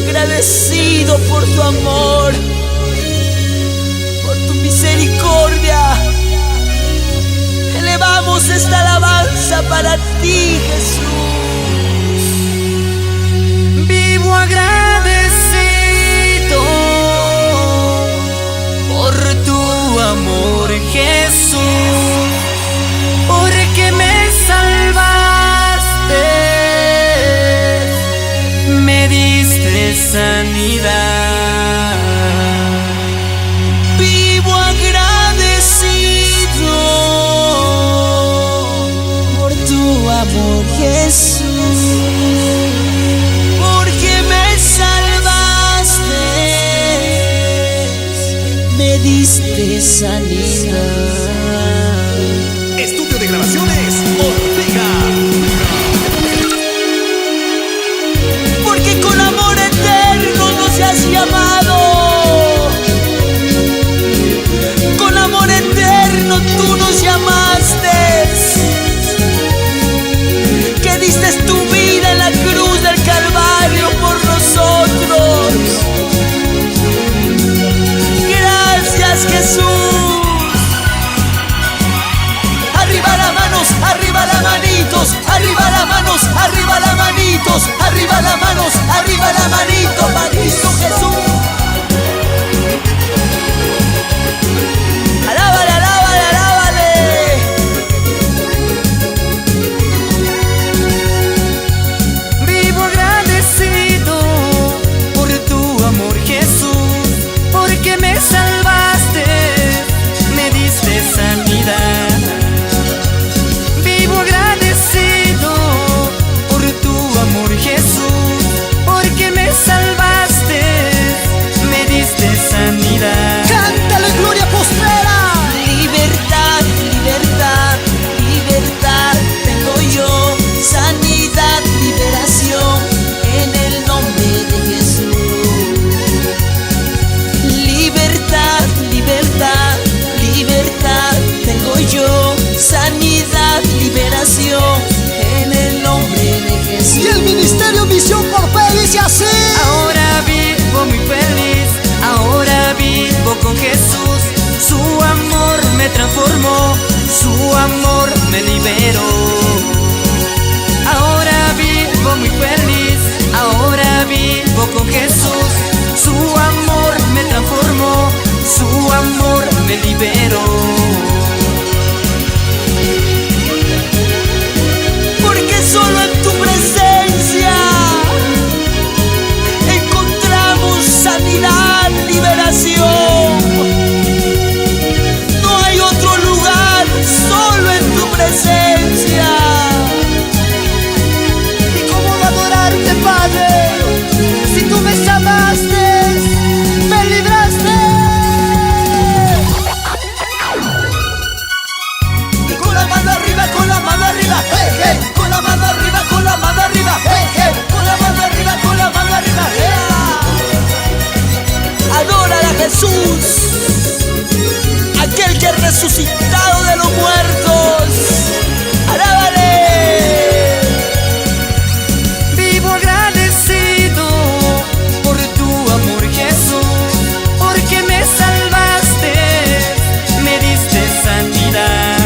Agradecido por tu amor, por tu misericordia, elevamos esta alabanza para ti, Jesús. Vivo agradecido por tu amor, Jesús, porque me salvaste, me diste sanidad. Vivo agradecido por tu amor, Jesús, porque me salvaste, me diste sanidad. Estudio de grabaciones Ortega. Porque con amor eterno nos has llamado, con amor eterno tú nos llamaste, que diste tu vida en la cruz del Calvario por nosotros. Gracias, Jesús. Arriba las manos, arriba las manitos, arriba las manos, arriba las manitos, arriba las manos, arriba las manitos, manito Jesús. Alábale, alábale, alábale. Vivo agradecido por tu amor, Jesús, porque me salvaste, me diste sanidad. Vivo agradecido por tu amor, Jesús, porque me salvaste, me diste sanidad. Cántale, gloria postrera. Libertad, libertad, libertad tengo yo, sanidad, liberación en el nombre de Jesús. Libertad, libertad, libertad tengo yo, sanidad, liberación en el nombre de Jesús. Y el ministerio Visión por Fe dice así. Ahora vivo muy feliz, ahora vivo con Jesús. Su amor me transformó, su amor me liberó. Ahora vivo muy feliz, ahora vivo con Jesús. Su amor me transformó, su amor me liberó. Porque solo en tu presencia encontramos sanidad, liberación. No hay otro lugar, solo en tu presencia. ¿Y cómo no adorarte, Padre? Si tú me llamaste, me libraste. Y con la mano arriba, con la mano arriba, hey, hey. Con la mano arriba, con la mano arriba, hey, hey. Con la mano arriba, con la mano arriba, yeah. Adórala, Jesús, aquel que ha resucitado de los muertos. Alábale. Vivo agradecido por tu amor, Jesús, porque me salvaste, me diste sanidad.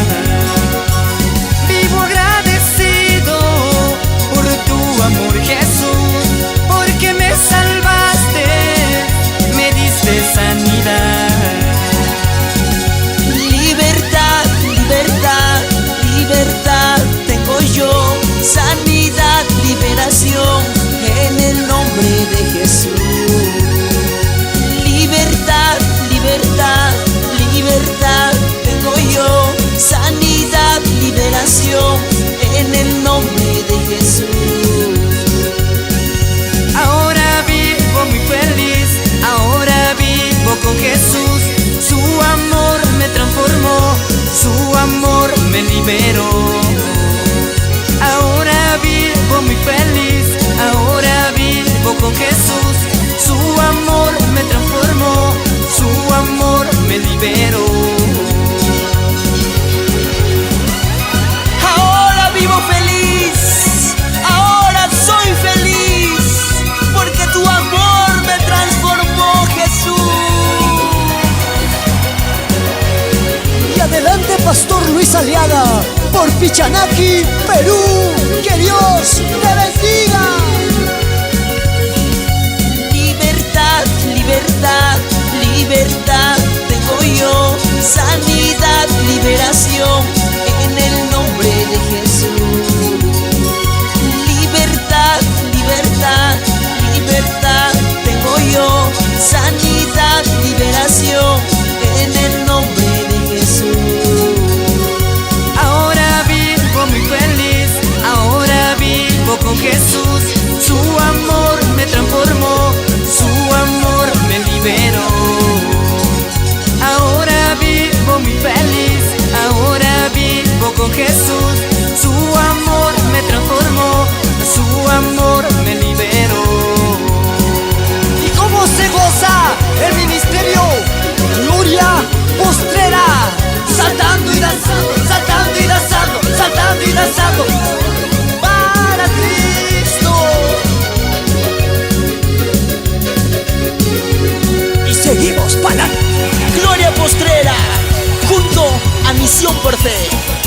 Vivo agradecido por tu amor, Jesús, porque me salvaste, me diste sanidad. Libertad, libertad, libertad tengo yo, sanidad, liberación en el nombre de Jesús. Libertad, libertad, libertad tengo yo, sanidad, liberación en el nombre de Jesús. Ahora vivo muy feliz, ahora vivo con Jesús. Su amor me transformó, su amor me liberó. Ahora vivo muy feliz, ahora vivo con Jesús. Su amor me transformó, su amor me liberó. Ahora vivo feliz, por Pichanaki, Perú. Que Dios te bendiga. Libertad, libertad, libertad tengo yo. Sanidad, liberación en el nombre de Jesús. Libertad, libertad, libertad tengo yo. Sanidad, liberación en el nombre de Jesús. Ahora vivo muy feliz, ahora vivo con Jesús. Su amor me transformó, su amor me liberó. Ahora vivo muy feliz, ahora vivo con Jesús. Su amor me transformó, su amor me liberó. ¿Y cómo se goza el ministerio Gloria Postrera? Saltando y danzando, saltando y danzando, saltando y danzando para Cristo. Y seguimos para Gloria Postrera junto a Misión por Fe.